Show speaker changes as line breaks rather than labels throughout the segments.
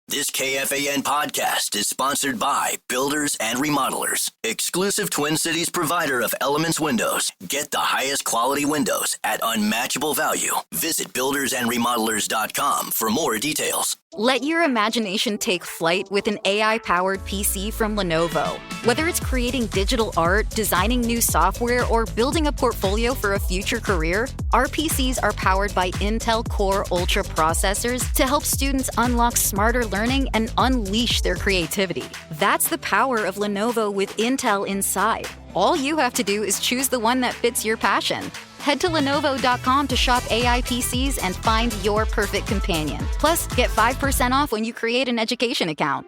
This KFAN podcast is sponsored by Builders and Remodelers, exclusive Twin Cities provider of Elements Windows. Get the highest quality windows at unmatchable value. Visit buildersandremodelers.com for more details.
Let your imagination take flight with an AI-powered PC from Lenovo. Whether it's creating digital art, designing new software, or building a portfolio for a future career, our PCs are powered by Intel Core Ultra processors to help students unlock smarter learning and unleash their creativity. That's the power of Lenovo with Intel inside. All you have to do is choose the one that fits your passion. Head to Lenovo.com to shop AI PCs and find your perfect companion. Plus, get 5% off when you create an education account.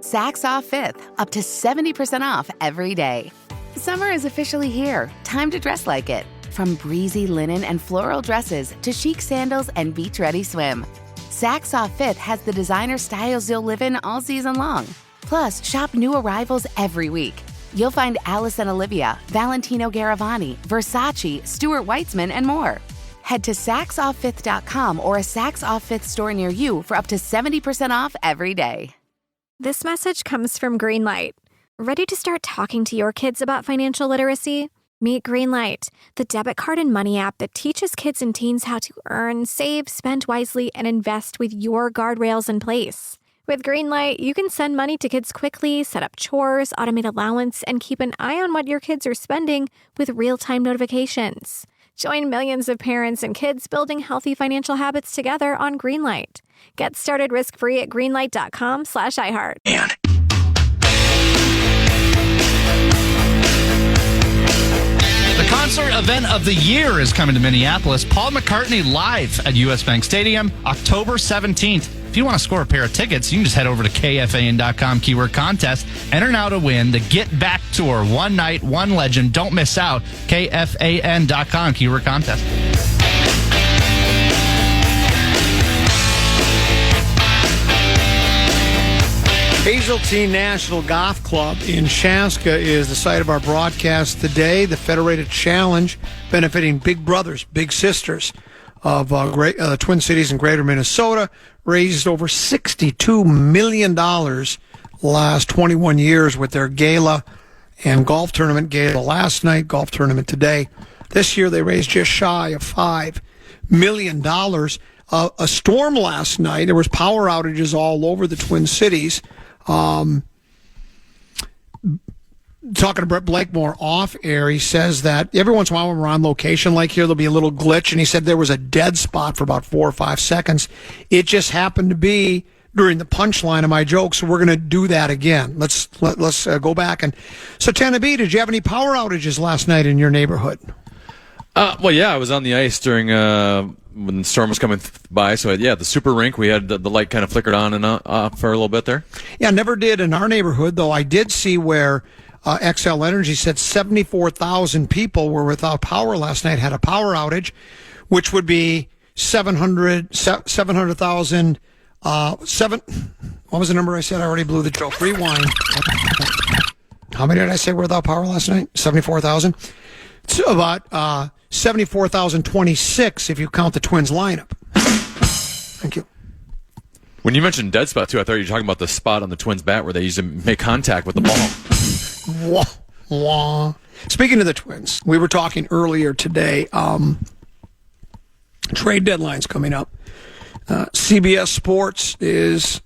Saks Off 5th, up to 70% off every day. Summer is officially here. Time to dress like it. From breezy linen and floral dresses to chic sandals and beach-ready swim. Saks Off 5th has the designer styles you'll live in all season long. Plus, shop new arrivals every week. You'll find Alice & Olivia, Valentino Garavani, Versace, Stuart Weitzman, and more. Head to SaksOff5th.com or a Saks Off 5th store near you for up to 70% off every day.
This message comes from Greenlight. Ready to start talking to your kids about financial literacy? Meet Greenlight, the debit card and money app that teaches kids and teens how to earn, save, spend wisely, and invest with your guardrails in place. With Greenlight, you can send money to kids quickly, set up chores, automate allowance, and keep an eye on what your kids are spending with real-time notifications. Join millions of parents and kids building healthy financial habits together on Greenlight. Get started risk-free at greenlight.com/iHeart.
The concert event of the year is coming to Minneapolis. Paul McCartney live at US Bank Stadium, October 17th. If you want to score a pair of tickets, you can just head over to KFAN.com keyword contest. Enter now to win the Get Back Tour. One night, one legend. Don't miss out. KFAN.com keyword contest.
Hazeltine National Golf Club in Chaska is the site of our broadcast today. The Federated Challenge, benefiting big brothers, big sisters of Twin Cities and Greater Minnesota, raised over $62 million last 21 years with their gala and golf tournament. Gala last night, golf tournament today. This year they raised just shy of $5 million. A storm last night. There was power outages all over the Twin Cities. Talking to Brett Blakemore off air, he says that every once in a while when we're on location like here, there'll be a little glitch, and he said there was a dead spot for about 4 or 5 seconds. It just happened to be during the punchline of my joke, so we're going to do that again. Let's go back. And so, Tenna B, did you have any power outages last night in your neighborhood?
Well, yeah, I was on the ice during when the storm was coming by. So, yeah, the super rink, we had the light kind of flickered on and off for a little bit there. Yeah,
never did in our neighborhood, though I did see where XL Energy said 74,000 people were without power last night, had a power outage, which would be 700,000. What was the number I said? I already blew the joke. Rewind. How many did I say were without power last night? 74,000? It's about 74,026 if you count the Twins lineup. Thank you.
When you mentioned dead spot, too, I thought you were talking about the spot on the Twins' bat where they used to make contact with the ball.
Wah, wah. Speaking of the Twins, we were talking earlier today, trade deadline's coming up. CBS Sports did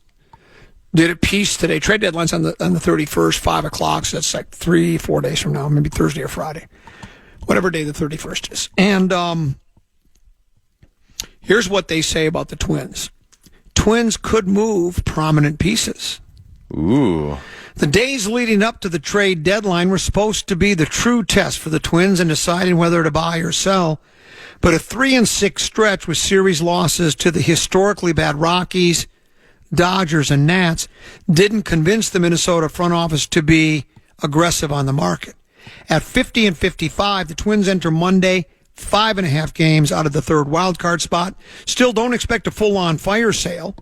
a piece today. Trade deadline's on the 31st, 5 o'clock, so that's like 3-4 days from now, maybe Thursday or Friday. Whatever day the 31st is. And here's what they say about the Twins. Twins could move prominent pieces.
Ooh.
The days leading up to the trade deadline were supposed to be the true test for the Twins in deciding whether to buy or sell. But a 3-6 stretch with series losses to the historically bad Rockies, Dodgers, and Nats didn't convince the Minnesota front office to be aggressive on the market. At 50-55, the Twins enter Monday 5.5 games out of the third wildcard spot. Still don't expect a full-on fire sale.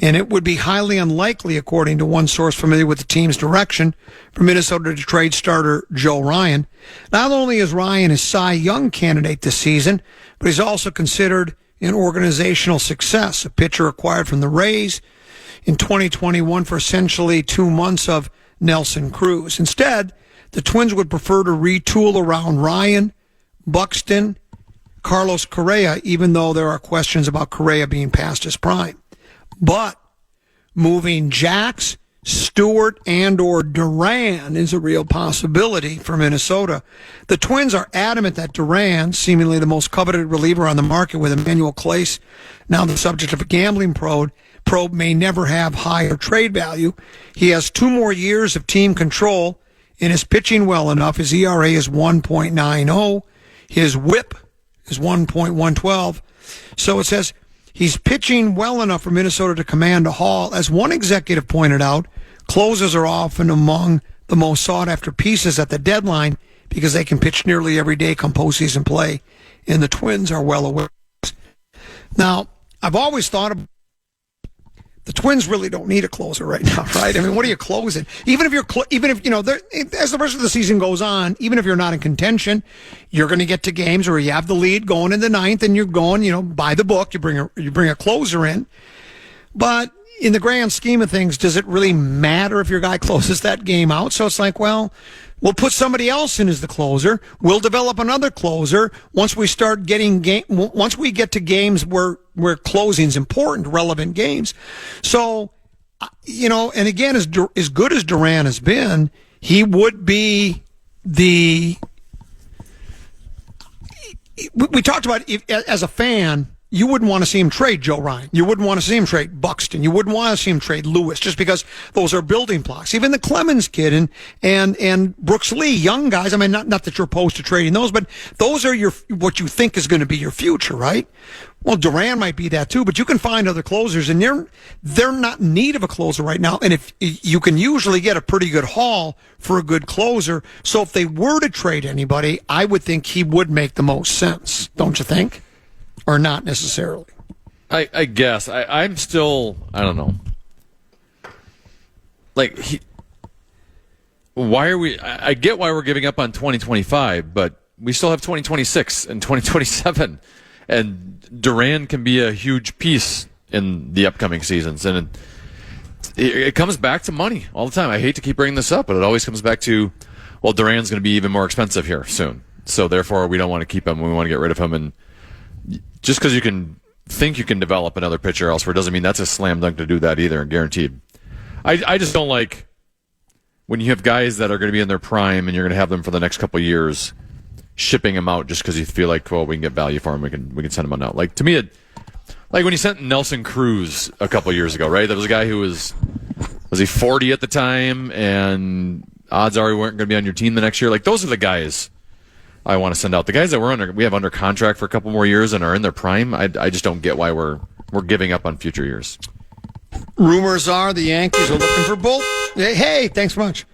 And it would be highly unlikely, according to one source familiar with the team's direction, for Minnesota to trade starter Joe Ryan. Not only is Ryan a Cy Young candidate this season, but he's also considered and organizational success. A pitcher acquired from the Rays in 2021 for essentially 2 months of Nelson Cruz. Instead, the Twins would prefer to retool around Ryan, Buxton, Carlos Correa, even though there are questions about Correa being past his prime. But moving Jax, Stewart, and or Duran is a real possibility for Minnesota. The Twins are adamant that Duran, seemingly the most coveted reliever on the market with Emmanuel Clase, now the subject of a gambling probe, may never have higher trade value. He has 2 more years of team control and is pitching well enough. His ERA is 1.90. His WHIP is 1.112. So it says he's pitching well enough for Minnesota to command a haul. As one executive pointed out, closers are often among the most sought-after pieces at the deadline because they can pitch nearly every day come postseason play, and the Twins are well aware. Now, I've always thought the Twins really don't need a closer right now, right? I mean, what are you closing? Even if as the rest of the season goes on, even if you're not in contention, you're going to get to games where you have the lead going in the 9th, and you're going, by the book. You bring a closer in, but in the grand scheme of things, does it really matter if your guy closes that game out? So it's like, well, we'll put somebody else in as the closer. We'll develop another closer once we start once we get to games where closing's important, relevant games. So, and again, as good as Duran has been, he would be we talked about as a fan. You wouldn't want to see him trade Joe Ryan. You wouldn't want to see him trade Buxton. You wouldn't want to see him trade Lewis, just because those are building blocks. Even the Clemens kid and Brooks Lee, young guys. I mean, not that you're opposed to trading those, but those are what you think is going to be your future, right? Well, Duran might be that too, but you can find other closers, and they're not in need of a closer right now. And if you can usually get a pretty good haul for a good closer, so if they were to trade anybody, I would think he would make the most sense, don't you think? Or not necessarily?
I guess. I'm still, I don't know. Why are we, I get why we're giving up on 2025, but we still have 2026 and 2027. And Duran can be a huge piece in the upcoming seasons. And it comes back to money all the time. I hate to keep bringing this up, but it always comes back to, well, Duran's going to be even more expensive here soon. So therefore, we don't want to keep him. We want to get rid of him. And just because you can think you can develop another pitcher elsewhere doesn't mean that's a slam dunk to do that either, guaranteed. I just don't like when you have guys that are going to be in their prime and you're going to have them for the next couple of years, shipping them out just because you feel like, well, we can get value for them, we can send them on out. Like, to me, like when you sent Nelson Cruz a couple of years ago, right? There was a guy who was he 40 at the time, and odds are he weren't going to be on your team the next year. Like, those are the guys I want to send out. The guys that we have under contract for a couple more years and are in their prime, I just don't get why we're giving up on future years.
Rumors are the Yankees are looking for Hey, thanks much.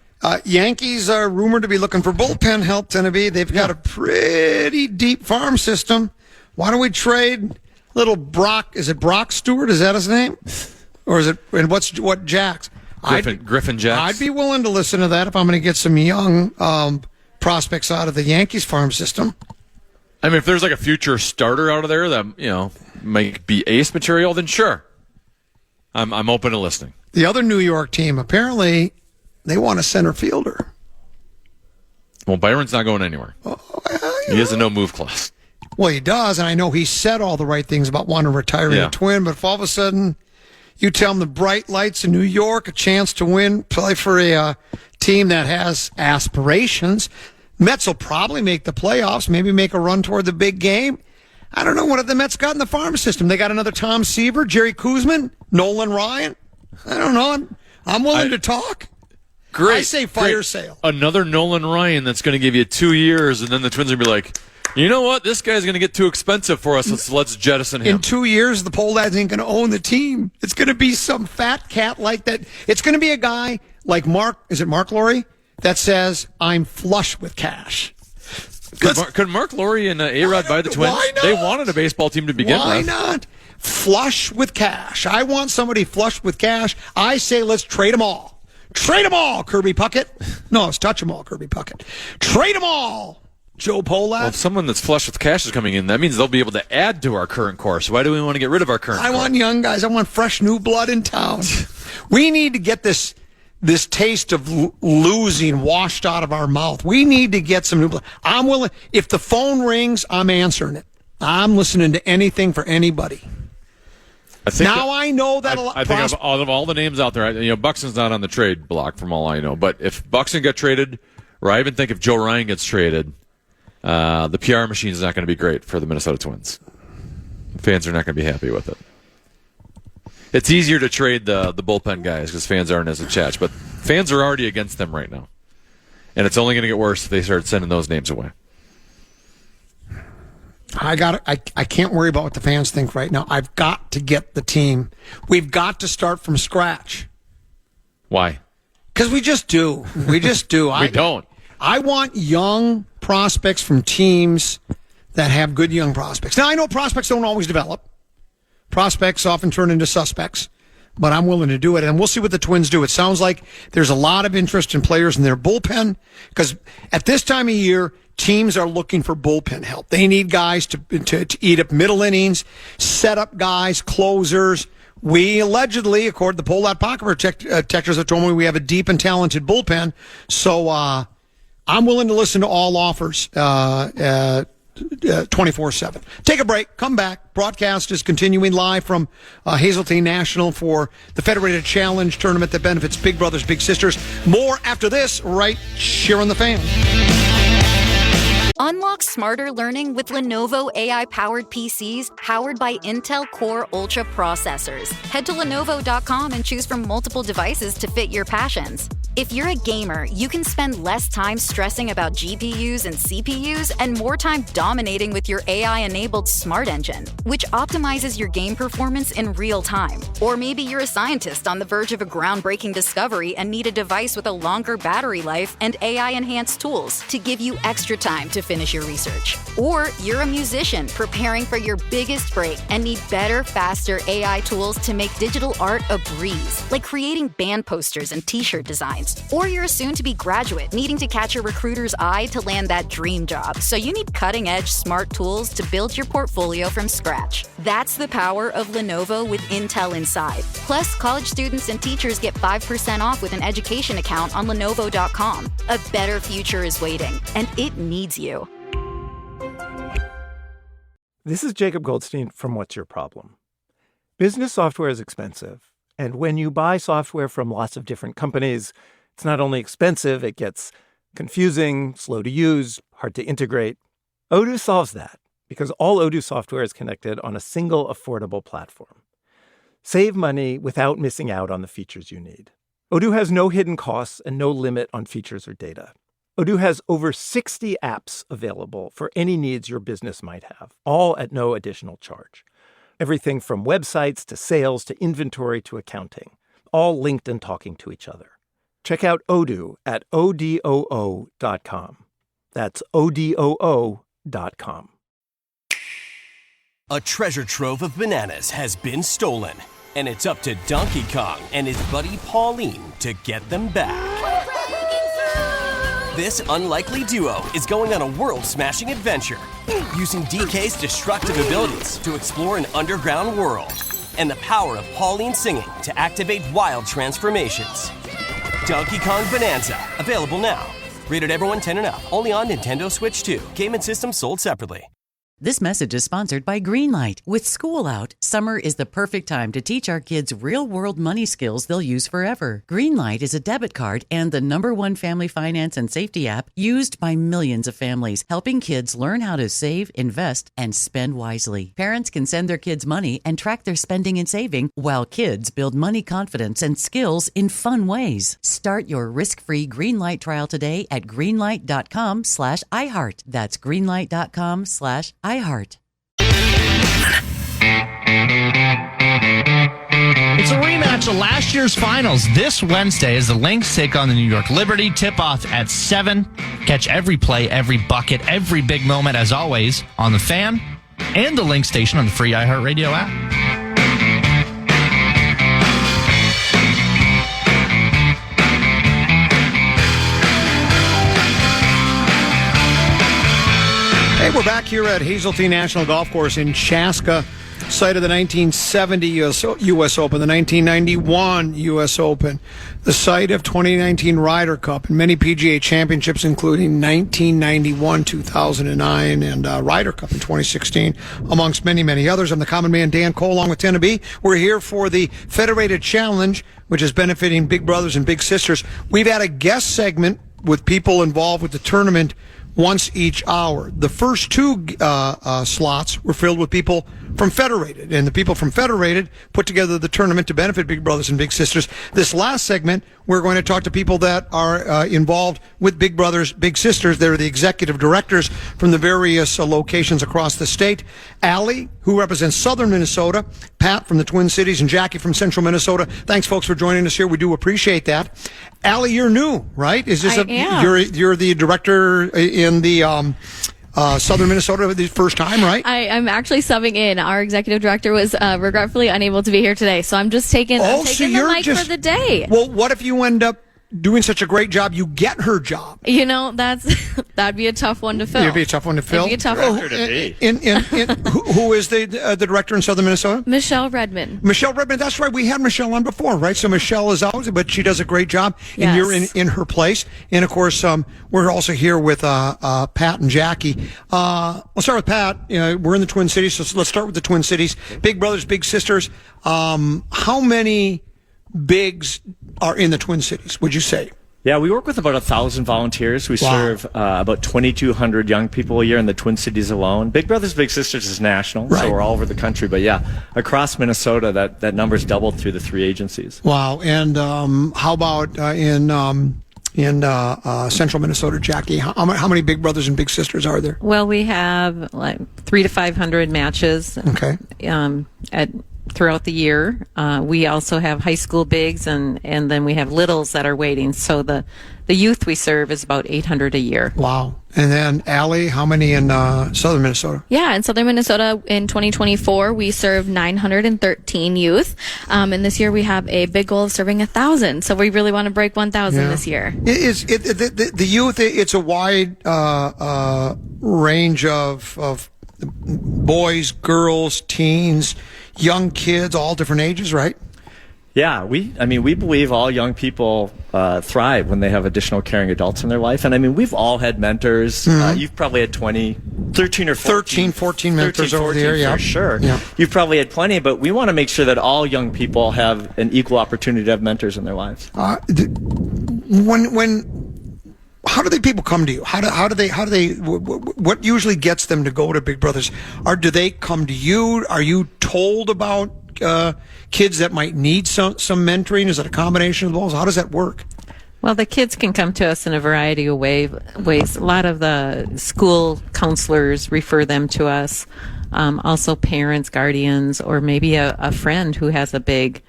Yankees are rumored to be looking for bullpen help, Tennessee. They've got a pretty deep farm system. Why don't we trade little Brock? Is it Brock Stewart? Is that his name? Or is it, and what Jax?
Griffin Jax.
I'd be willing to listen to that if I'm going to get some young prospects out of the Yankees farm system.
I mean, if there's like a future starter out of there that, might be ace material, then sure. I'm open to listening.
The other New York team, apparently, they want a center fielder.
Well, Byron's not going anywhere. He has a no-move clause.
Well, he does, and I know he said all the right things about wanting to retire a Twin, but if all of a sudden you tell him the bright lights in New York, a chance to win, play for a team that has aspirations, Mets will probably make the playoffs, maybe make a run toward the big game. I don't know what the Mets got in the farm system. They got another Tom Seaver, Jerry Kuzman, Nolan Ryan. I don't know. I'm willing to talk.
Great.
I say fire sale.
Another Nolan Ryan that's going to give you 2 years, and then the Twins will be like, you know what? This guy's going to get too expensive for us. Let's jettison him.
In 2 years, the Pohlads ain't going to own the team. It's going to be some fat cat like that. It's going to be a guy like Mark Laurie that says, I'm flush with cash.
Could Mark Laurie and A-Rod buy the Twins?
Why not?
They wanted a baseball team to begin with.
Why not? Flush with cash. I want somebody flush with cash. I say let's trade them all. Trade them all, Kirby Puckett. No, it's touch them all, Kirby Puckett. Trade them all. Joe Polat?
Well, if someone that's flush with cash is coming in, that means they'll be able to add to our current core. So why do we want to get rid of our current core?
I want young guys. I want fresh new blood in town. We need to get this taste of losing washed out of our mouth. We need to get some new blood. I'm willing. If the phone rings, I'm answering it. I'm listening to anything for anybody. I know that a lot.
I think of all the names out there, Buxton's not on the trade block from all I know. But if Buxton got traded, or I even think if Joe Ryan gets traded, the PR machine is not going to be great for the Minnesota Twins. Fans are not going to be happy with it. It's easier to trade the bullpen guys because fans aren't as attached. But fans are already against them right now. And it's only going to get worse if they start sending those names away.
I can't worry about what the fans think right now. I've got to get the team. We've got to start from scratch.
Why?
Because we just do. We just do.
We don't.
I want young prospects from teams that have good young prospects. Now, I know prospects don't always develop. Prospects often turn into suspects, but I'm willing to do it, and we'll see what the Twins do. It sounds like there's a lot of interest in players in their bullpen, because at this time of year, teams are looking for bullpen help. They need guys to eat up middle innings, set up guys, closers. We allegedly, according to the Polat Pocket Protectors, have told me we have a deep and talented bullpen. So I'm willing to listen to all offers 24/7. Take a break. Come back. Broadcast is continuing live from Hazeltine National for the Federated Challenge tournament that benefits Big Brothers Big Sisters. More after this, right here on the Fan.
Unlock smarter learning with Lenovo AI-powered PCs powered by Intel Core Ultra processors. Head to Lenovo.com and choose from multiple devices to fit your passions. If you're a gamer, you can spend less time stressing about GPUs and CPUs and more time dominating with your AI-enabled Smart Engine, which optimizes your game performance in real time. Or maybe you're a scientist on the verge of a groundbreaking discovery and need a device with a longer battery life and AI-enhanced tools to give you extra time to finish your research. Or you're a musician preparing for your biggest break and need better, faster AI tools to make digital art a breeze, like creating band posters and t-shirt designs. Or you're a soon-to-be graduate needing to catch a recruiter's eye to land that dream job, so you need cutting-edge smart tools to build your portfolio from scratch. That's the power of Lenovo with Intel inside. Plus, college students and teachers get 5% off with an education account on Lenovo.com. A better future is waiting, and it needs you.
This is Jacob Goldstein from What's Your Problem? Business software is expensive, and when you buy software from lots of different companies, it's not only expensive, it gets confusing, slow to use, hard to integrate. Odoo solves that because all Odoo software is connected on a single affordable platform. Save money without missing out on the features you need. Odoo has no hidden costs and no limit on features or data. Odoo has over 60 apps available for any needs your business might have, all at no additional charge. Everything from websites to sales to inventory to accounting, all linked and talking to each other. Check out Odoo at odoo.com. That's odoo.com.
A treasure trove of bananas has been stolen, and it's up to Donkey Kong and his buddy Pauline to get them back. This unlikely duo is going on a world-smashing adventure, using DK's destructive abilities to explore an underground world, and the power of Pauline singing to activate wild transformations. Donkey Kong Bonanza, available now. Rated everyone 10 and up, only on Nintendo Switch 2. Game and system sold separately.
This message is sponsored by Greenlight. With school out, summer is the perfect time to teach our kids real-world money skills they'll use forever. Greenlight is a debit card and the #1 family finance and safety app used by millions of families, helping kids learn how to save, invest, and spend wisely. Parents can send their kids money and track their spending and saving, while kids build money confidence and skills in fun ways. Start your risk-free Greenlight trial today at greenlight.com/iHeart. That's greenlight.com/iHeart.
It's a rematch of last year's finals. This Wednesday as the Lynx take on the New York Liberty. Tip-off at 7. Catch every play, every bucket, every big moment, as always, on the Fan and the Lynx station on the free iHeartRadio app.
We're back here at Hazeltine National Golf Course in Chaska, site of the 1970 U.S. Open, the 1991 U.S. Open, the site of 2019 Ryder Cup, and many PGA championships, including 1991, 2009, and Ryder Cup in 2016, amongst many, many others. I'm the common man, Dan Cole, along with Tenna B. We're here for the Federated Challenge, which is benefiting big brothers and big sisters. We've had a guest segment with people involved with the tournament once each hour. The first two slots were filled with people from Federated, and the people from Federated put together the tournament to benefit big brothers and big sisters. This last segment, we're going to talk to people that are involved with big brothers, big sisters. They're the executive directors from the various locations across the state. Allie, who represents southern Minnesota, Pat from the Twin Cities, and Jackie from central Minnesota. Thanks, folks, for joining us here. We do appreciate that. Allie, you're new, right? Is this you're the director in the southern Minnesota the first time, right?
I'm actually subbing in. Our executive director was regretfully unable to be here today, so I'm just taking the mic for the day.
Well, what if you end up doing such a great job, you get her job?
You know, that'd be a tough one to fill.
It'd be a tough one to fill.
It'd be a tough one to
be. Who is the director in southern Minnesota?
Michelle Redmond.
Michelle Redmond. That's right. We had Michelle on before, right? So Michelle is out, but she does a great job, and
yes.
You're in her place. And of course, we're also here with Pat and Jackie. Let's start with Pat. We're in the Twin Cities, so let's start with the Twin Cities. Big brothers, big sisters. How many bigs are in the Twin Cities, would you say?
Yeah, we work with about 1,000 volunteers. We serve about 2,200 young people a year in the Twin Cities alone. Big Brothers Big Sisters is national, so we're all over the country. But yeah, across Minnesota, that number's doubled through the 3 agencies.
Wow. And how about in central Minnesota, Jackie? How many Big Brothers and Big Sisters are there?
Well, we have like 300 to 500 matches.
Okay.
Throughout the year. We also have high school bigs and then we have littles that are waiting. So the youth we serve is about 800 a year.
Wow. And then Allie, how many in southern Minnesota?
Yeah, in southern Minnesota in 2024, we served 913 youth. And this year we have a big goal of serving 1,000. So we really want to break 1,000 this year.
The youth, it's a wide range of boys, girls, teens, young kids, all different ages, right?
Yeah, we believe all young people thrive when they have additional caring adults in their life. And we've all had mentors.
Mm-hmm.
You've probably had 13 or 14
mentors over there, yeah.
For sure.
Yeah.
You've probably had plenty, but we want to make sure that all young people have an equal opportunity to have mentors in their lives.
How do people come to you? What usually gets them to go to Big Brothers? Do they come to you? Are you told about kids that might need some mentoring? Is it a combination of those? How does that work?
Well, the kids can come to us in a variety of ways. A lot of the school counselors refer them to us. Also parents, guardians, or maybe a friend who has a big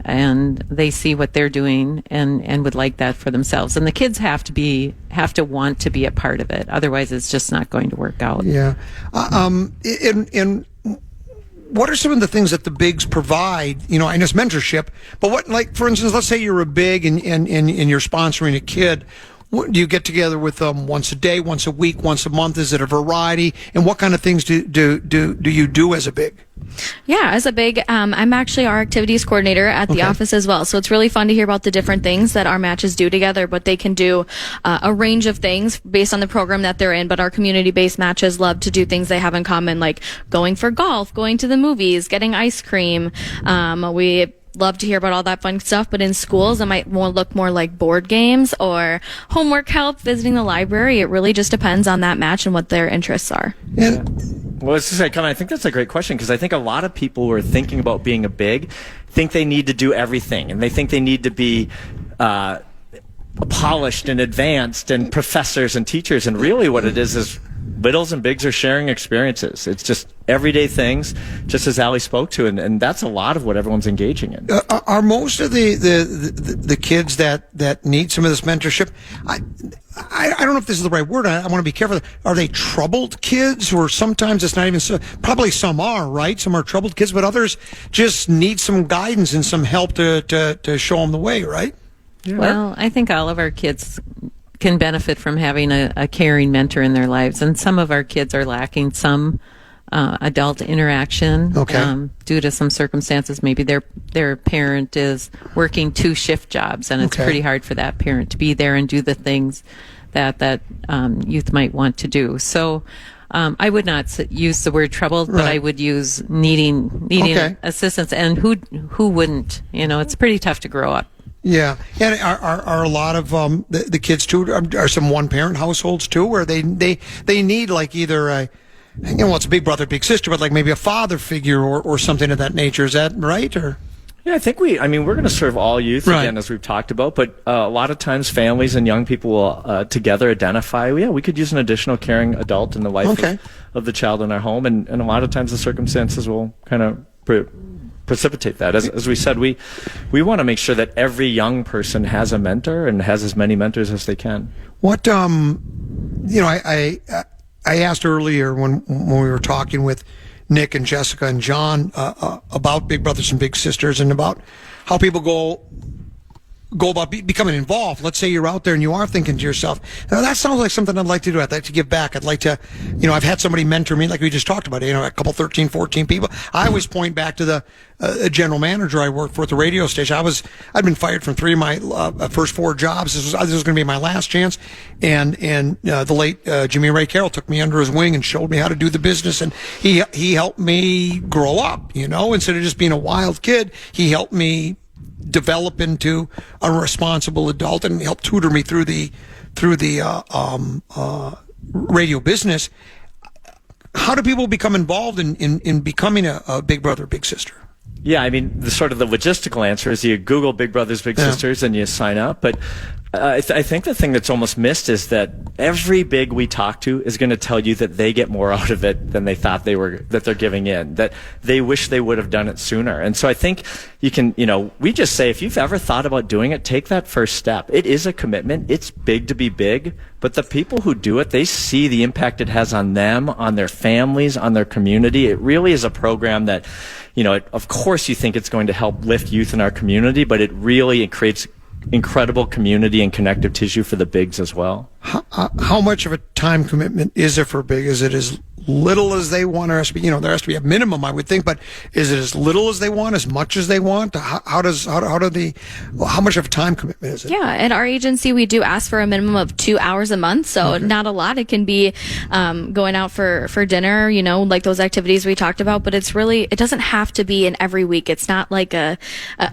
and they see what they're doing and would like that for themselves. And the kids have to want to be a part of it. Otherwise, it's just not going to work out.
Yeah. And what are some of the things that the bigs provide? I know it's mentorship, but what, like, for instance, let's say you're a big and you're sponsoring a kid. Do you get together with them once a day, once a week, once a month? Is it a variety? And what kind of things do you do as a big?
Yeah, as a big, I'm actually our activities coordinator at the office as well. So it's really fun to hear about the different things that our matches do together, but they can do a range of things based on the program that they're in. But our community-based matches love to do things they have in common, like going for golf, going to the movies, getting ice cream. We love to hear about all that fun stuff, but in schools it might look more like board games or homework help, visiting the library. It really just depends on that match and what their interests are.
Yeah. Well, I think that's a great question, because I think a lot of people who are thinking about being a big think they need to do everything, and they think they need to be polished and advanced and professors and teachers, and really what it is littles and bigs are sharing experiences. It's just everyday things, just as Allie spoke to, and that's a lot of what everyone's engaging in.
Are most of the kids that need some of this mentorship, I don't know if this is the right word, I want to be careful. Are they troubled kids, or sometimes it's not even so? Probably some are, right? Some are troubled kids, but others just need some guidance and some help to show them the way, right?
Yeah. Well, I think all of our kids can benefit from having a caring mentor in their lives. And some of our kids are lacking some adult interaction due to some circumstances. Maybe their parent is working 2 shift jobs, and it's pretty hard for that parent to be there and do the things that youth might want to do. So I would not use the word troubled, but I would use needing assistance. And who wouldn't? It's pretty tough to grow up.
Yeah, and are a lot of the kids too? Are some one-parent households too, where they need like either it's a big brother, big sister, but like maybe a father figure or something of that nature? Is that right? Or
yeah, I think we're going to serve all youth again, as we've talked about. But a lot of times, families and young people will together identify. We could use an additional caring adult in the life of the child in our home, and a lot of times the circumstances will kind of precipitate that. As we said, we want to make sure that every young person has a mentor and has as many mentors as they can.
What I asked earlier when we were talking with Nick and Jessica and John about Big Brothers and Big Sisters and about how people go about becoming involved. Let's say you're out there and you are thinking to yourself, that sounds like something I'd like to do. I'd like to give back. I'd like to, I've had somebody mentor me, like we just talked about, a couple 13, 14 people. I always point back to the general manager I worked for at the radio station. I'd been fired from 3 of my first 4 jobs. This was going to be my last chance. And the late Jimmy Ray Carroll took me under his wing and showed me how to do the business. And he helped me grow up, instead of just being a wild kid, he helped me develop into a responsible adult and help tutor me through the radio business. How do people become involved in becoming a big brother, big sister?
Yeah, I mean, the logistical answer is you Google Big Brothers, Big Sisters, and you sign up. But I think the thing that's almost missed is that every big we talk to is going to tell you that they get more out of it than they thought that they're giving in, that they wish they would have done it sooner. And so I think you can, we just say, if you've ever thought about doing it, take that first step. It is a commitment. It's big to be big, but the people who do it, they see the impact it has on them, on their families, on their community. It really is a program that, of course you think it's going to help lift youth in our community, but it creates incredible community and connective tissue for the bigs as well.
How much of a time commitment is there for big? Is it as little as they want? There has to be, there has to be a minimum, I would think. But is it as little as they want, as much as they want? How much of a time commitment is it?
Yeah, at our agency, we do ask for a minimum of 2 hours a month. So not a lot. It can be going out for dinner, like those activities we talked about. But it doesn't have to be in every week. It's not like a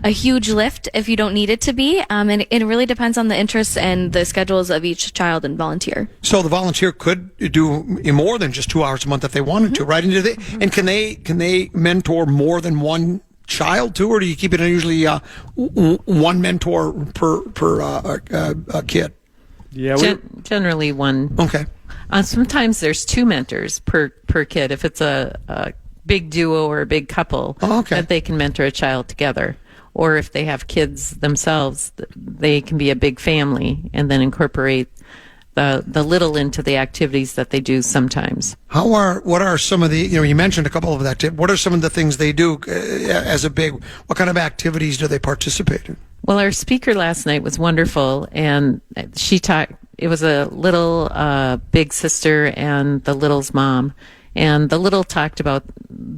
huge lift if you don't need it to be. And it really depends on the interests and the schedules of each child and volunteer.
So the volunteer could do more than just 2 hours a month if they wanted to, right? And can they mentor more than one child too, or do you keep it usually one mentor per kid?
Yeah,
generally one.
Okay.
Sometimes there's 2 mentors per kid if it's a big duo or a big couple that they can mentor a child together. Or if they have kids themselves, they can be a big family and then incorporate the little into the activities that they do sometimes.
What are some of the, you mentioned a couple of that. What are some of the things they do as a big, what kind of activities do they participate in?
Well, our speaker last night was wonderful, and she talked, it was a little big sister and the little's mom. And the little talked about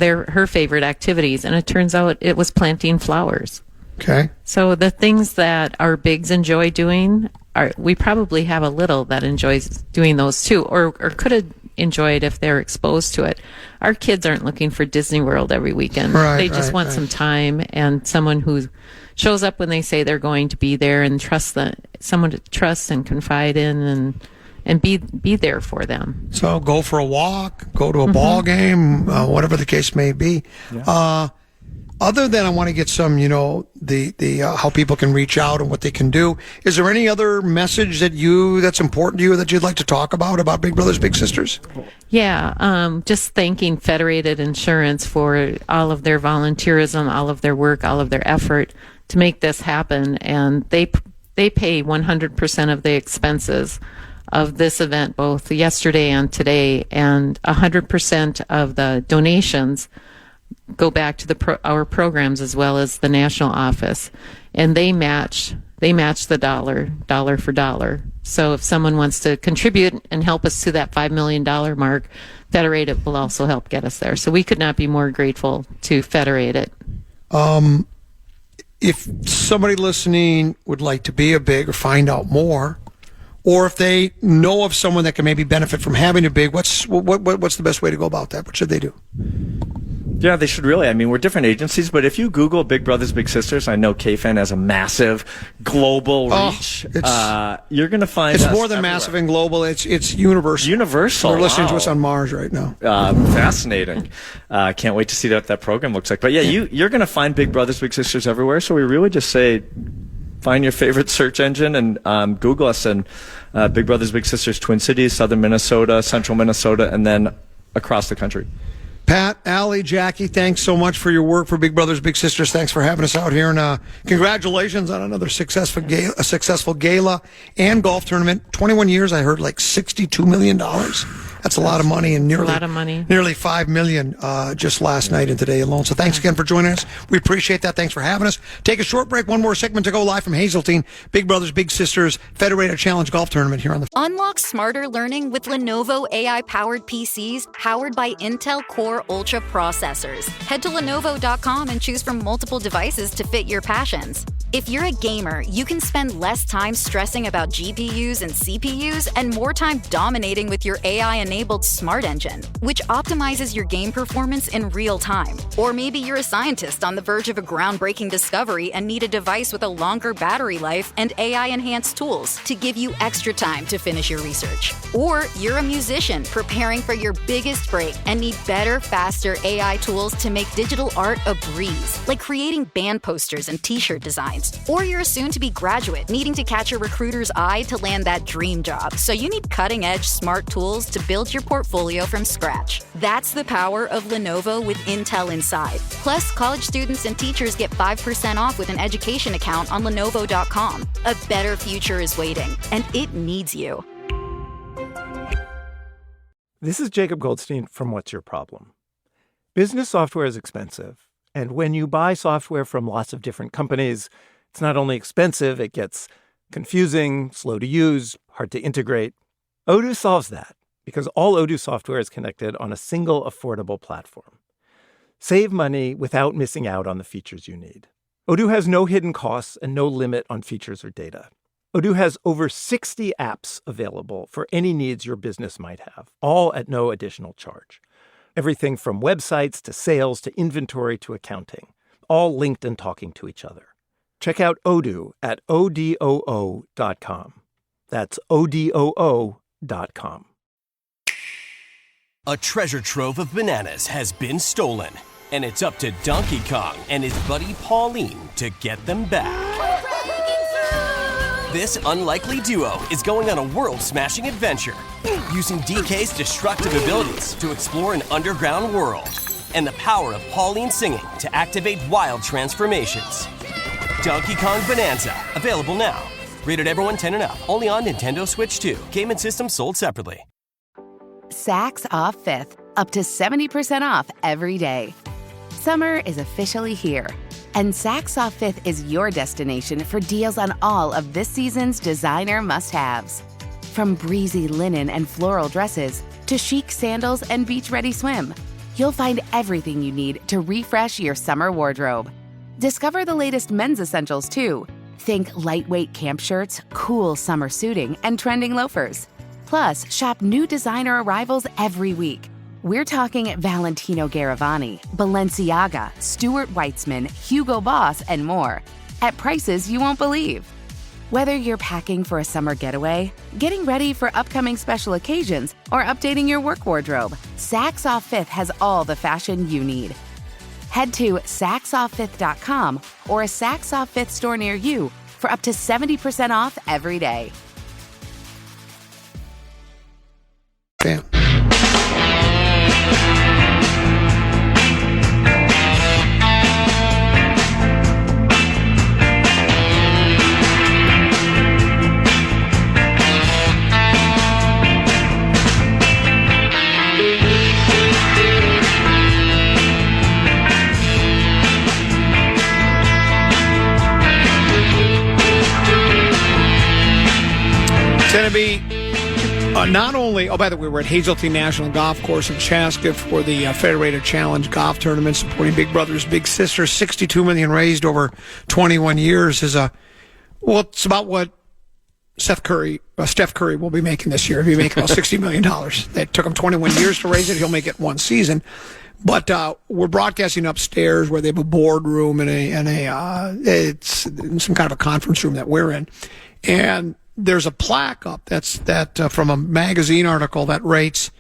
her favorite activities, and it turns out it was planting flowers.
Okay.
So the things that our bigs enjoy doing, we probably have a little that enjoys doing those too, or could have enjoyed if they're exposed to it. Our kids aren't looking for Disney World every weekend. They just want some time and someone who shows up when they say they're going to be there and someone to trust and confide in and be there for them.
So go for a walk, go to a ball game, whatever the case may be. Yeah. Other than I want to get some, the how people can reach out and what they can do. Is there any other message that's important to you that you'd like to talk about Big Brothers Big Sisters?
Yeah, just thanking Federated Insurance for all of their volunteerism, all of their work, all of their effort to make this happen, and they pay 100% of the expenses of this event, both yesterday and today, and 100% of the donations go back to our programs as well as the national office, and they match they match the dollar for dollar. So if someone wants to contribute and help us to that $5 million mark, Federated will also help get us there. So we could not be more grateful to Federated.
If somebody listening would like to be a big or find out more, or if they know of someone that can maybe benefit from having a big, what's the best way to go about that? What should they do?
Yeah, they should really. I mean, we're different agencies, but if you Google Big Brothers Big Sisters, I know KFAN has a massive global reach. You're going to find
it's
us
more than
everywhere.
Massive and global. It's universal.
Universal.
They're listening to
Wow.
us on Mars right now.
Fascinating. Can't wait to see what that program looks like. But yeah, you're going to find Big Brothers Big Sisters everywhere. So we really just say, find your favorite search engine and Google us, and Big Brothers Big Sisters Twin Cities, Southern Minnesota, Central Minnesota, and then across the country.
Pat, Allie, Jackie, thanks so much for your work for Big Brothers Big Sisters. Thanks for having us out here, and congratulations on another successful gala and golf tournament. 21 years, I heard, like $62 million. That's a lot of money, and nearly $5 million just last night and today alone. So thanks again for joining us. We appreciate that. Thanks for having us. Take a short break. One more segment to go, live from Hazeltine. Big Brothers Big Sisters Federated Challenge Golf Tournament here on the.
Unlock smarter learning with Lenovo AI-powered PCs powered by Intel Core Ultra processors. Head to Lenovo.com and choose from multiple devices to fit your passions. If you're a gamer, you can spend less time stressing about GPUs and CPUs and more time dominating with your AI-enabled Smart Engine, which optimizes your game performance in real time. Or maybe you're a scientist on the verge of a groundbreaking discovery and need a device with a longer battery life and AI-enhanced tools to give you extra time to finish your research. Or you're a musician preparing for your biggest break and need better, faster AI tools to make digital art a breeze, like creating band posters and t-shirt designs. Or you're a soon-to-be graduate needing to catch a recruiter's eye to land that dream job, so you need cutting-edge smart tools to build your portfolio from scratch. That's the power of Lenovo with Intel inside. Plus, college students and teachers get 5% off with an education account on Lenovo.com. A better future is waiting, and it needs you.
This is Jacob Goldstein from What's Your Problem? Business software is expensive, and when you buy software from lots of different companies, it's not only expensive, it gets confusing, slow to use, hard to integrate. Odoo solves that because all Odoo software is connected on a single affordable platform. Save money without missing out on the features you need. Odoo has no hidden costs and no limit on features or data. Odoo has over 60 apps available for any needs your business might have, all at no additional charge. Everything from websites to sales to inventory to accounting, all linked and talking to each other. Check out Odoo at odoo.com. That's odoo.com.
A treasure trove of bananas has been stolen, and it's up to Donkey Kong and his buddy Pauline to get them back. This unlikely duo is going on a world-smashing adventure, using DK's destructive abilities to explore an underground world, and the power of Pauline singing to activate wild transformations. Donkey Kong Bonanza, available now. Rated everyone 10 and up, only on Nintendo Switch 2. Game and system sold separately.
Saks off 5th, up to 70% off every day. Summer is officially here, and Saks off 5th is your destination for deals on all of this season's designer must-haves. From breezy linen and floral dresses to chic sandals and beach-ready swim, you'll find everything you need to refresh your summer wardrobe. Discover the latest men's essentials, too. Think lightweight camp shirts, cool summer suiting, and trending loafers. Plus, shop new designer arrivals every week. We're talking Valentino Garavani, Balenciaga, Stuart Weitzman, Hugo Boss, and more, at prices you won't believe. Whether you're packing for a summer getaway, getting ready for upcoming special occasions, or updating your work wardrobe, Saks Off 5th has all the fashion you need. Head to SaksOff5th.com or a Saks Off 5th store near you for up to 70% off every day.
Bam. to be not only, by the way, we're at Hazeltine National Golf Course in Chaska for the Federated Challenge Golf Tournament, supporting Big Brothers Big Sisters. $62 million raised over 21 years is it's about what Steph Curry will be making this year. He'll be making about $60 million. It took him 21 years to raise it. He'll make it one season. But we're broadcasting upstairs where they have a boardroom and it's some kind of a conference room that we're in. And there's a plaque up that's from a magazine article that rates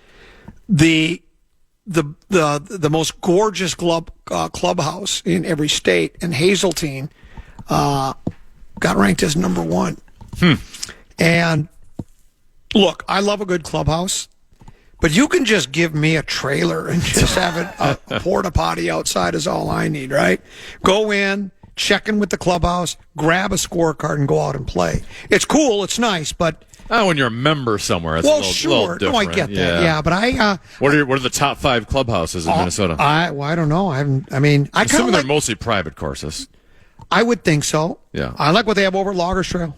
the most gorgeous clubhouse in every state, and Hazeltine got ranked as number one. And look, I love a good clubhouse, but you can just give me a trailer and just have a porta potty outside is all I need, right? Go in, check in with the clubhouse, grab a scorecard, and go out and play. It's cool, it's nice, but
when you're a member somewhere, it's a little different.
No, I get that. Yeah, but
what are the top 5 clubhouses in Minnesota?
I don't know. I
assume they're mostly private courses.
I would think so.
Yeah,
I like what they have over at Loggers Trail.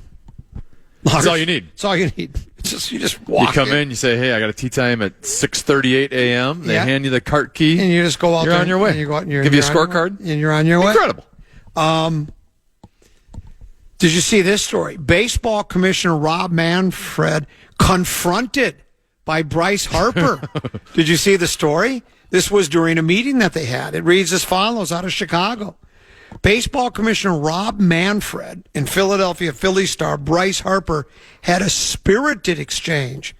That's all you need.
That's all you need. It's just you just walk.
You come in, you say, "Hey, I got a tee time at 6:38 a.m." They hand you the cart key,
and you just go out.
You're
there
on your way.
And you go out and
give you a scorecard,
and you're on your way.
Incredible.
Did you see this story? Baseball Commissioner Rob Manfred confronted by Bryce Harper. Did you see the story? This was during a meeting that they had. It reads as follows out of Chicago. Baseball Commissioner Rob Manfred and Philadelphia Phillies star Bryce Harper had a spirited exchange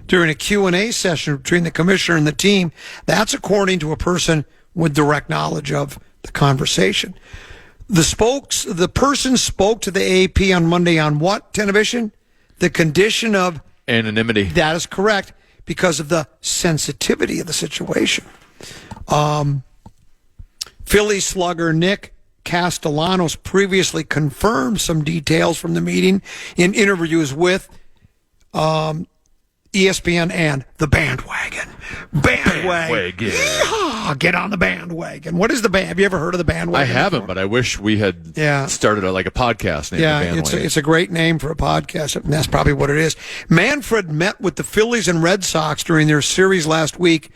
during a Q&A session between the commissioner and the team. That's according to a person with direct knowledge of the conversation. The person spoke to the AP on Monday on what, Television? The condition of
anonymity.
That is correct, because of the sensitivity of the situation. Philly slugger Nick Castellanos previously confirmed some details from the meeting in interviews with ESPN and the bandwagon. Bandwagon. Yeehaw! Get on the bandwagon. What is the band? Have you ever heard of the bandwagon?
I haven't, but I wish we had started a podcast named the bandwagon.
It's a great name for a podcast, and that's probably what it is. Manfred met with the Phillies and Red Sox during their series last week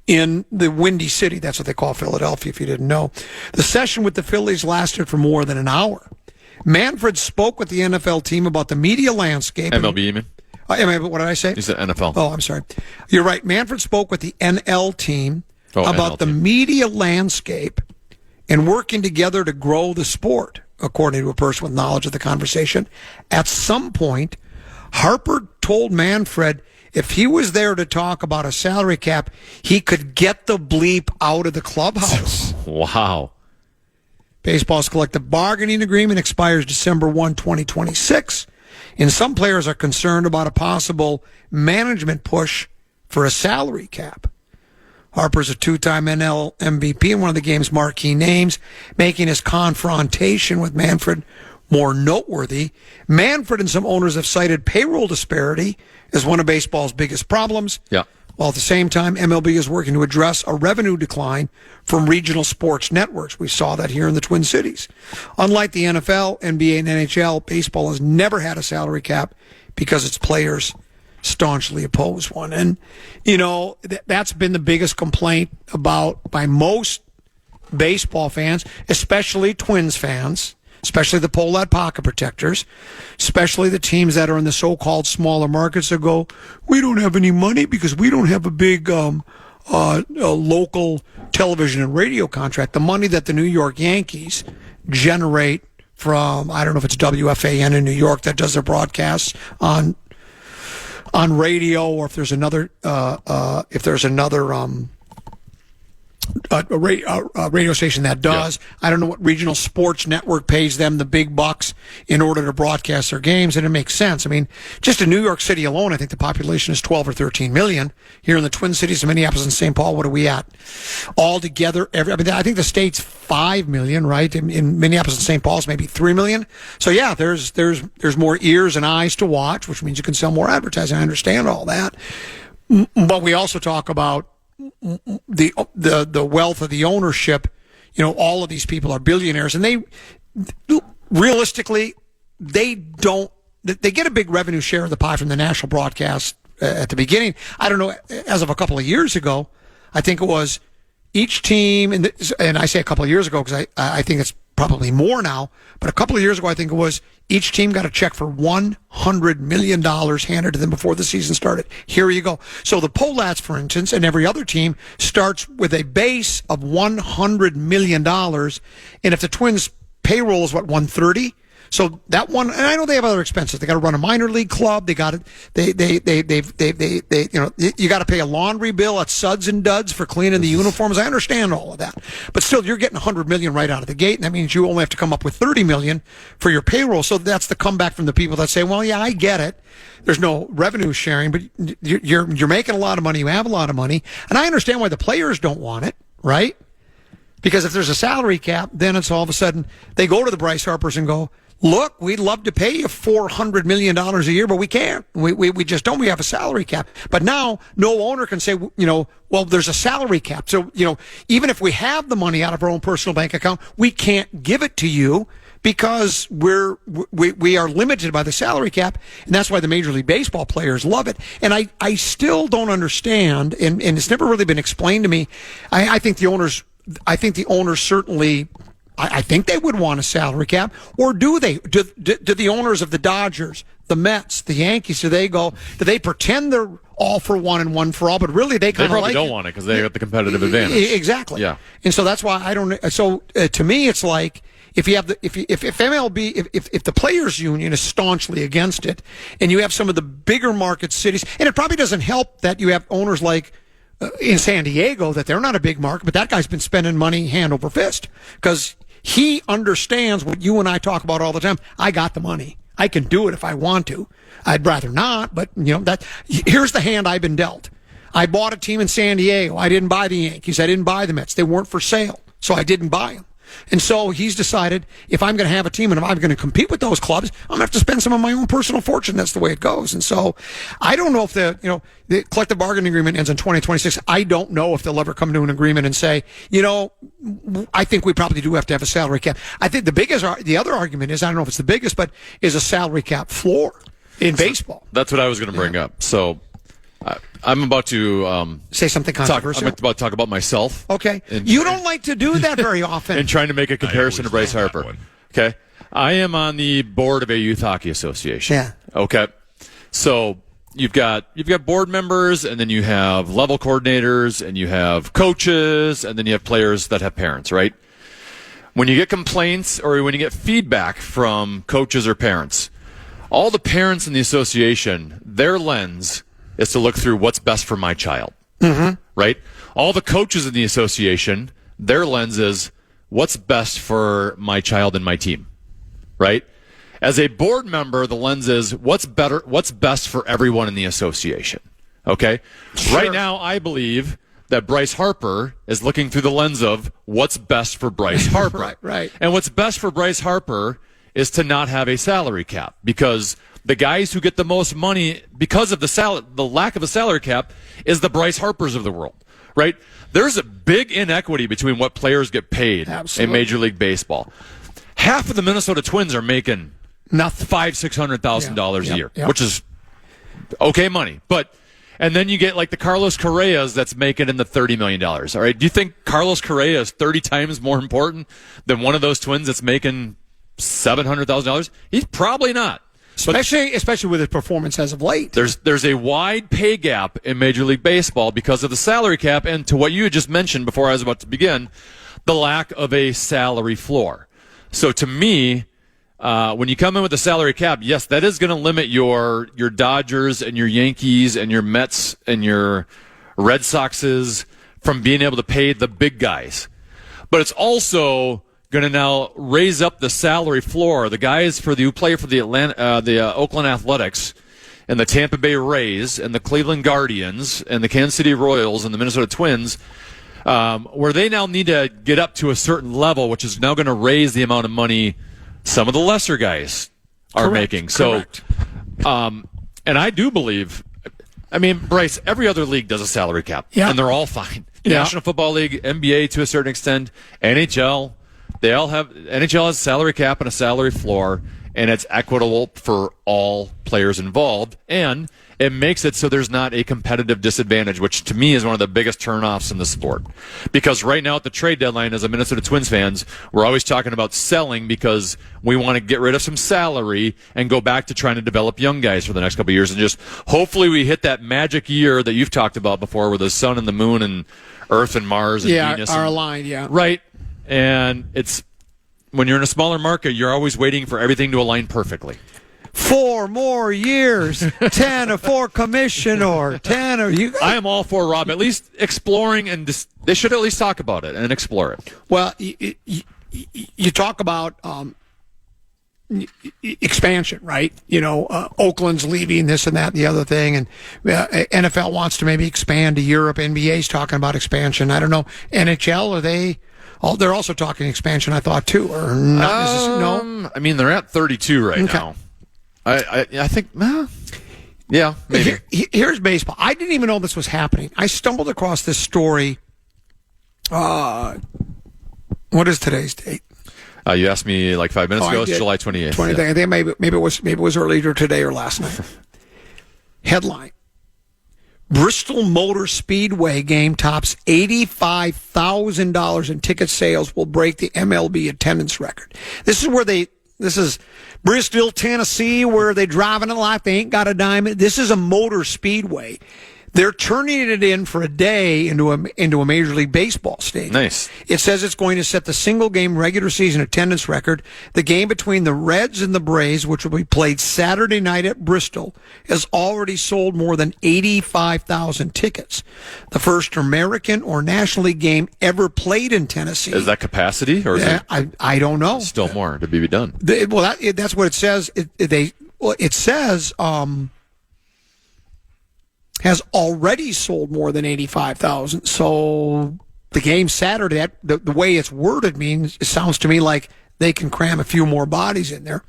in the Windy City. That's what they call Philadelphia, if you didn't know. The session with the Phillies lasted for more than an hour. Manfred spoke with the NFL team about the media landscape.
MLB, you mean?
What did I say?
You said NFL.
Oh, I'm sorry. You're right. Manfred spoke with the NL team about the media landscape and working together to grow the sport, according to a person with knowledge of the conversation. At some point, Harper told Manfred if he was there to talk about a salary cap, he could get the bleep out of the clubhouse.
Wow.
Baseball's collective bargaining agreement expires December 1, 2026. And some players are concerned about a possible management push for a salary cap. Harper's a two-time NL MVP and one of the game's marquee names, making his confrontation with Manfred more noteworthy. Manfred and some owners have cited payroll disparity as one of baseball's biggest problems.
Yeah.
While at the same time, MLB is working to address a revenue decline from regional sports networks. We saw that here in the Twin Cities. Unlike the NFL, NBA, and NHL, baseball has never had a salary cap because its players staunchly oppose one. And, that's been the biggest complaint by most baseball fans, especially Twins fans, especially the Pohlad pocket protectors, especially the teams that are in the so-called smaller markets that go, we don't have any money because we don't have a big local television and radio contract. The money that the New York Yankees generate from, I don't know if it's WFAN in New York that does their broadcasts on radio, or if there's another a radio station that does. Yeah. I don't know what regional sports network pays them the big bucks in order to broadcast their games, and it makes sense. I mean, just in New York City alone, I think the population is 12 or 13 million. Here in the Twin Cities, Minneapolis and St. Paul, what are we at? All together, I think the state's 5 million, right? In Minneapolis and St. Paul's, maybe 3 million. So yeah, there's more ears and eyes to watch, which means you can sell more advertising. I understand all that. But we also talk about the wealth of the ownership. All of these people are billionaires, and they realistically, they don't they get a big revenue share of the pie from the national broadcast at the beginning. I don't know, as of a couple of years ago, I think it was each team, and I say a couple of years ago because I think it's probably more now, but a couple of years ago, I think it was each team got a check for $100 million handed to them before the season started. Here you go. So the Polats, for instance, and every other team starts with a base of $100 million. And if the Twins payroll is 130, so that one, and I know they have other expenses. They got to run a minor league club. They got to, you got to pay a laundry bill at Suds and Duds for cleaning the uniforms. I understand all of that, but still, you're getting $100 million right out of the gate, and that means you only have to come up with $30 million for your payroll. So that's the comeback from the people that say, "Well, yeah, I get it. There's no revenue sharing, but you're making a lot of money. You have a lot of money, and I understand why the players don't want it, right? Because if there's a salary cap, then it's all of a sudden they go to the Bryce Harpers and go, look, we'd love to pay you $400 million a year, but we can't. We just don't. We have a salary cap. But now no owner can say, well, there's a salary cap. So, even if we have the money out of our own personal bank account, we can't give it to you because we are limited by the salary cap. And that's why the Major League Baseball players love it. And I still don't understand, and it's never really been explained to me. I think the owners certainly, I think they would want a salary cap, or do they? Do the owners of the Dodgers, the Mets, the Yankees, do they pretend they're all for one and one for all, but really they kind of
probably don't want it because they got the competitive advantage.
Exactly.
Yeah.
And so that's why I don't. So to me, it's like if you have if MLB, if the players union is staunchly against it, and you have some of the bigger market cities, and it probably doesn't help that you have owners like in San Diego, that they're not a big market, but that guy's been spending money hand over fist because he understands what you and I talk about all the time. I got the money. I can do it if I want to. I'd rather not, but here's the hand I've been dealt. I bought a team in San Diego. I didn't buy the Yankees. I didn't buy the Mets. They weren't for sale, so I didn't buy them. And so he's decided if I'm going to have a team and if I'm going to compete with those clubs, I'm going to have to spend some of my own personal fortune. That's the way it goes. And so I don't know if the collective bargaining agreement ends in 2026. I don't know if they'll ever come to an agreement and say, I think we probably do have to have a salary cap. I think the other argument is, I don't know if it's the biggest, but is a salary cap floor in baseball.
That's what I was going to bring up. So I'm about to
say something controversial.
I'm about to talk about myself.
Okay. You don't like to do that very often.
And trying to make a comparison to Bryce Harper. Okay. I am on the board of a youth hockey association.
Yeah.
Okay. So you've got board members, and then you have level coordinators, and you have coaches, and then you have players that have parents, right? When you get complaints or when you get feedback from coaches or parents, all the parents in the association, their lens is to look through what's best for my child, right? All the coaches in the association, their lens is what's best for my child and my team, right? As a board member, the lens is what's best for everyone in the association, okay? Sure. Right now, I believe that Bryce Harper is looking through the lens of what's best for Bryce Harper.
Right.
And what's best for Bryce Harper is to not have a salary cap, because the guys who get the most money because of the lack of a salary cap is the Bryce Harpers of the world, right? There's a big inequity between what players get paid in Major League Baseball. Half of the Minnesota Twins are making
nothing,
$500,000-$600,000 a year, which is okay money. And then you get like the Carlos Correas that's making in the $30 million. All right, do you think Carlos Correa is 30 times more important than one of those Twins that's making $700,000? He's probably not.
Especially with his performance as of late.
There's a wide pay gap in Major League Baseball because of the salary cap, and to what you had just mentioned before I was about to begin, the lack of a salary floor. So to me, when you come in with a salary cap, yes, that is going to limit your Dodgers and your Yankees and your Mets and your Red Soxes from being able to pay the big guys. But it's also going to now raise up the salary floor. The guys who play for the Oakland Athletics and the Tampa Bay Rays and the Cleveland Guardians and the Kansas City Royals and the Minnesota Twins, where they now need to get up to a certain level, which is now going to raise the amount of money some of the lesser guys are making.
Correct.
So, and I do believe, Bryce, every other league does a salary cap, and they're all fine.
Yeah.
National Football League, NBA to a certain extent, NHL. NHL has a salary cap and a salary floor, and it's equitable for all players involved, and it makes it so there's not a competitive disadvantage, which to me is one of the biggest turnoffs in the sport. Because right now at the trade deadline, as a Minnesota Twins fans, we're always talking about selling because we want to get rid of some salary and go back to trying to develop young guys for the next couple of years, and just hopefully we hit that magic year that you've talked about before, where the sun and the moon and Earth and Mars and Venus
are aligned. Yeah,
right. And it's when you're in a smaller market, you're always waiting for everything to align perfectly.
4 more years, Tenna for commissioner. Tenna,
I am all for, Rob, at least exploring, and they should at least talk about it and explore it.
Well, you talk about expansion, right? Oakland's leaving, this and that and the other thing, and NFL wants to maybe expand to Europe. NBA's talking about expansion. I don't know. NHL, are they... Oh, they're also talking expansion, I thought, too. Or not no?
I mean, they're at 32 right now. I think, yeah, maybe.
Here's baseball. I didn't even know this was happening. I stumbled across this story. What is today's date?
You asked me like 5 minutes ago. It's July 28th.
20th. Yeah. I think maybe it was earlier today or last night. Headline: Bristol Motor Speedway game tops $85,000 in ticket sales, will break the MLB attendance record. This is Bristol, Tennessee, where they driving it like they ain't got a dime. This is a motor speedway. They're turning it in for a day into a Major League Baseball stadium.
Nice.
It says it's going to set the single-game regular season attendance record. The game between the Reds and the Braves, which will be played Saturday night at Bristol, has already sold more than 85,000 tickets. The first American or National League game ever played in Tennessee.
Is that capacity, or is it?
I don't know.
Still more to be done.
That's what it says. It says. Has already sold more than 85,000. So the game Saturday, the way it's worded means, it sounds to me like they can cram a few more bodies in there.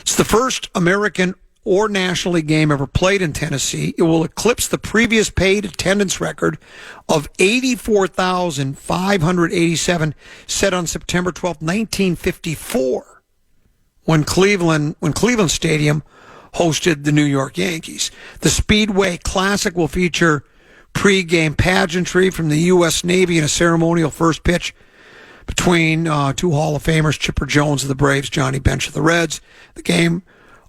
It's the first American or National League game ever played in Tennessee. It will eclipse the previous paid attendance record of 84,587 set on September 12th, 1954, when Cleveland Stadium hosted the New York Yankees. The Speedway Classic will feature pre-game pageantry from the U.S. Navy and a ceremonial first pitch between two Hall of Famers, Chipper Jones of the Braves, Johnny Bench of the Reds. The game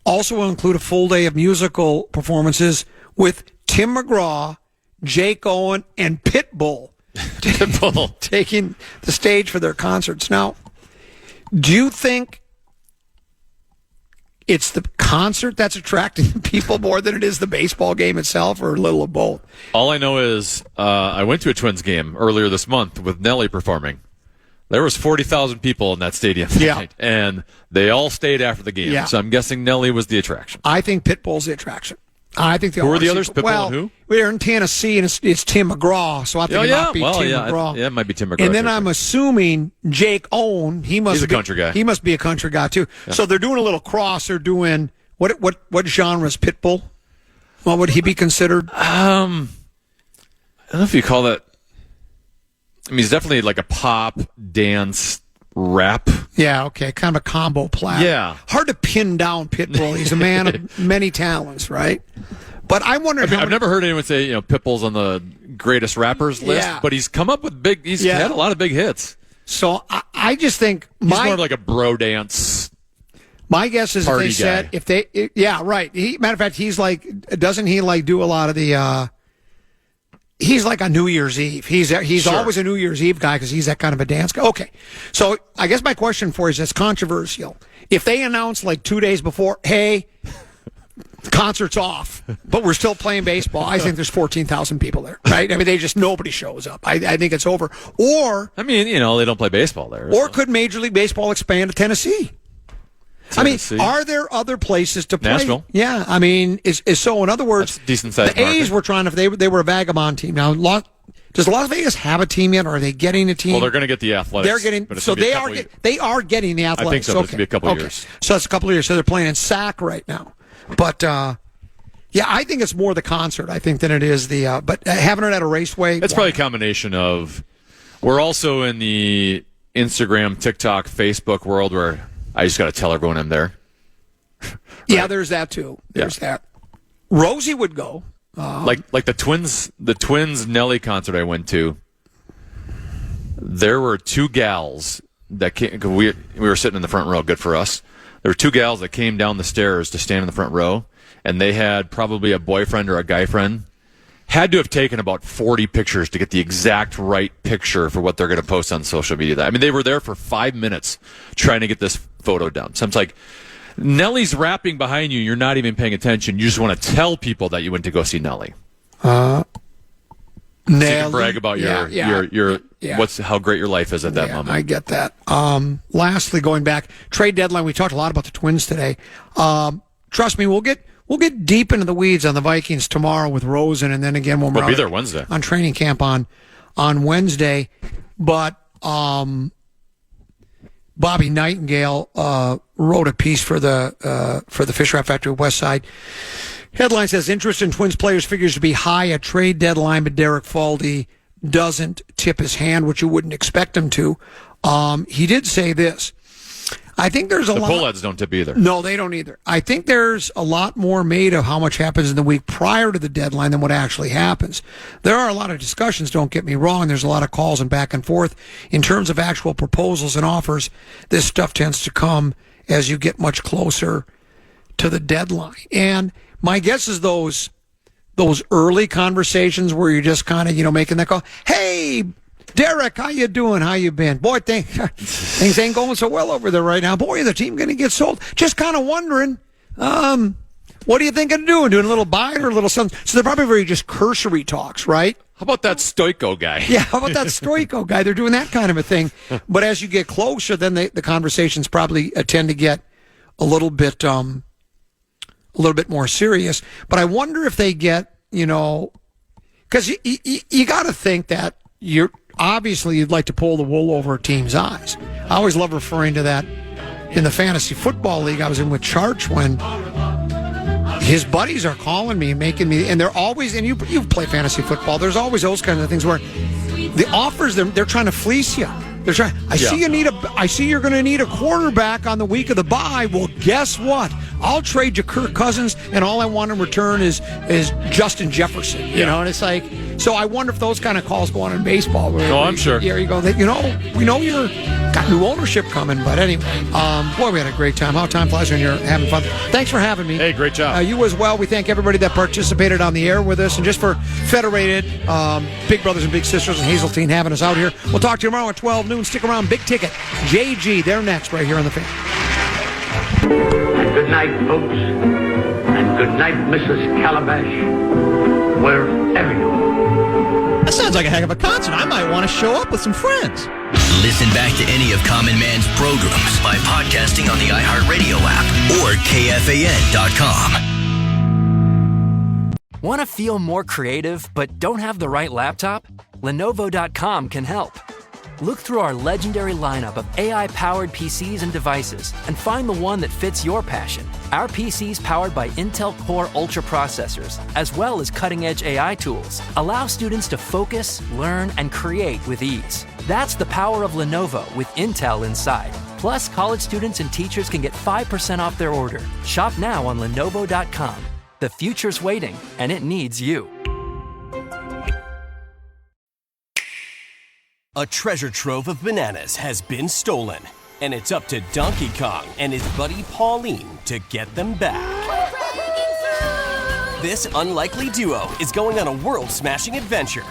also will include a full day of musical performances with Tim McGraw, Jake Owen, and Pitbull taking the stage for their concerts. Now, do you think it's the concert that's attracting people more than it is the baseball game itself, or a little of both?
All I know is I went to a Twins game earlier this month with Nelly performing. There was 40,000 people in that stadium tonight, and they all stayed after the game. Yeah. So I'm guessing Nelly was the attraction.
I think Pitbull's the attraction. I think
who are the others? Pitbull and who?
We're in Tennessee, and it's Tim McGraw, so I think it might be Tim McGraw.
It might be Tim McGraw.
And then I'm assuming Jake Owen. He's
a country guy.
He must be a country guy too. Yeah. So they're doing a little cross. They're doing what genre is Pitbull? What would he be considered?
I don't know if you call that. I mean, he's definitely like a pop, dance, rap.
Yeah, okay, kind of a combo player.
Yeah.
Hard to pin down Pitbull. He's a man of many talents, right? But I wonder.
I've never heard anyone say Pitbull's on the greatest rappers list, but he's come up with big. He's had a lot of big hits.
So I just think
he's more like a bro dance.
My guess is if they right. Matter of fact, he's like, doesn't he like do a lot of the? He's like a New Year's Eve. He's always a New Year's Eve guy because he's that kind of a dance guy. Okay, so I guess my question for you is, it's controversial. If they announce like 2 days before, hey, concert's off, but we're still playing baseball, I think there's 14,000 people there, right? I mean, nobody shows up. I think it's over. Or
I mean, they don't play baseball there.
Or could Major League Baseball expand to Tennessee? I mean, are there other places to play?
Nashville.
Yeah, I mean, so in other words,
that's a decent sized
the A's were trying to. They were a vagabond team. Now, does Las Vegas have a team yet, or are they getting a team?
Well, they're going to get the Athletics.
They're getting they are getting the Athletics.
I think so. But it's going to be a couple of years.
So that's a couple of years. So they're playing in SAC right now. But I think it's more the concert, I think, than it is the. But having it at a raceway.
It's probably a combination of. We're also in the Instagram, TikTok, Facebook world where I just got to tell everyone I'm there.
Yeah, there's that too. There's that. Rosie would go.
Like the Twins Nelly concert I went to. There were two gals that came. We were sitting in the front row. Good for us. There were two gals that came down the stairs to stand in the front row, and they had probably a boyfriend or a guy friend. Had to have taken about 40 pictures to get the exact right picture for what they're going to post on social media. I mean, they were there for 5 minutes trying to get this photo down. So I'm like, Nelly's rapping behind you. You're not even paying attention. You just want to tell people that you went to go see Nelly.
Nelly.
So you can brag about your how great your life is at that moment.
I get that. Lastly, going back, trade deadline. We talked a lot about the Twins today. Trust me, we'll get deep into the weeds on the Vikings tomorrow with Rosen, and then again when we'll
be there Wednesday
on training camp on Wednesday. But Bobby Nightingale wrote a piece for the Fish Wrap Factory West Side. Headline says interest in Twins players figures to be high at trade deadline, but Derek Faldy doesn't tip his hand, which you wouldn't expect him to. He did say this. I think there's a lot.
The pull-heads don't tip either.
No, they don't either. I think there's a lot more made of how much happens in the week prior to the deadline than what actually happens. There are a lot of discussions, don't get me wrong. There's a lot of calls and back and forth. In terms of actual proposals and offers, this stuff tends to come as you get much closer to the deadline. And my guess is those early conversations where you're just kind of, making that call, hey, Derek, how you doing? How you been? Boy, things ain't going so well over there right now. Boy, is the team going to get sold? Just kind of wondering, what are you thinking of doing? Doing a little buy or a little something? So they're probably very just cursory talks, right?
How about that Stoico guy?
Yeah, how about that Stoico guy? They're doing that kind of a thing. But as you get closer, then the conversations probably tend to get a little bit more serious. But I wonder if they get, because you got to think that you'd like to pull the wool over a team's eyes. I always love referring to that in the fantasy football league I was in with Charch when his buddies are calling me and making me, and they're always, and you play fantasy football, there's always those kinds of things where the offers, they're trying to fleece you. They're trying. I see you're going to need a quarterback on the week of the bye. Well, guess what? I'll trade you Kirk Cousins, and all I want in return is Justin Jefferson. You know, and it's like, so I wonder if those kind of calls go on in baseball.
I'm sure.
Yeah, you go. We know you're got new ownership coming, but anyway, boy, we had a great time. How time flies when you're having fun. Thanks for having me.
Hey, great job.
You as well. We thank everybody that participated on the air with us, and just for Federated, Big Brothers and Big Sisters and Hazeltine having us out here. We'll talk to you tomorrow at 12 noon. Stick around. Big Ticket, JG, they're next right here on The Fan.
And good night, folks. And good night, Mrs. Calabash. Wherever you are.
That sounds like a heck of a concert. I might want to show up with some friends.
Listen back to any of Common Man's programs by podcasting on the iHeartRadio app or KFAN.com.
Want to feel more creative but don't have the right laptop? Lenovo.com can help. Look through our legendary lineup of AI-powered PCs and devices and find the one that fits your passion. Our PCs powered by Intel Core Ultra processors, as well as cutting-edge AI tools, allow students to focus, learn, and create with ease. That's the power of Lenovo with Intel inside. Plus, college students and teachers can get 5% off their order. Shop now on Lenovo.com. The future's waiting, and it needs you.
A treasure trove of bananas has been stolen, and it's up to Donkey Kong and his buddy Pauline to get them back. This unlikely duo is going on a world-smashing adventure,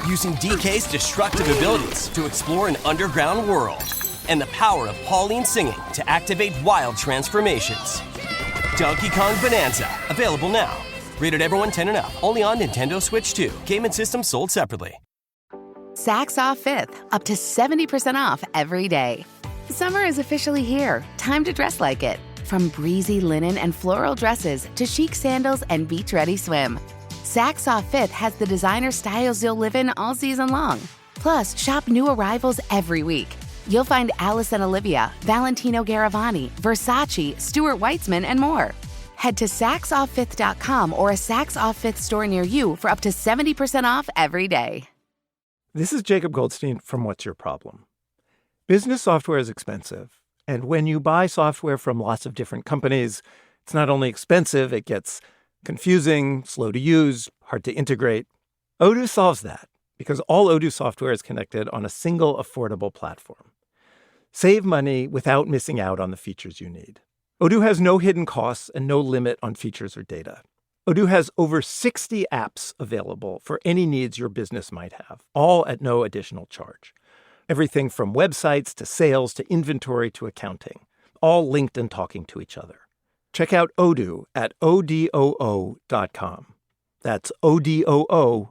using DK's destructive abilities to explore an underground world, and the power of Pauline singing to activate wild transformations. Donkey Kong Bonanza, available now. Rated everyone 10 and up, only on Nintendo Switch 2. Game and system sold separately.
Saks Off 5th, up to 70% off every day. Summer is officially here. Time to dress like it. From breezy linen and floral dresses to chic sandals and beach-ready swim. Saks Off 5th has the designer styles you'll live in all season long. Plus, shop new arrivals every week. You'll find Alice & Olivia, Valentino Garavani, Versace, Stuart Weitzman, and more. Head to SaksOff5th.com or a Saks Off 5th store near you for up to 70% off every day.
This is Jacob Goldstein from What's Your Problem? Business software is expensive, and when you buy software from lots of different companies, It's not only expensive, it gets confusing, slow to use, hard to integrate. Odoo solves that because all Odoo software is connected on a single affordable platform. Save money without missing out on the features you need. Odoo has no hidden costs and no limit on features or data. Odoo has over 60 apps available for any needs your business might have, all at no additional charge. Everything from websites to sales to inventory to accounting, all linked and talking to each other. Check out Odoo at odoo.com. That's odoo.com.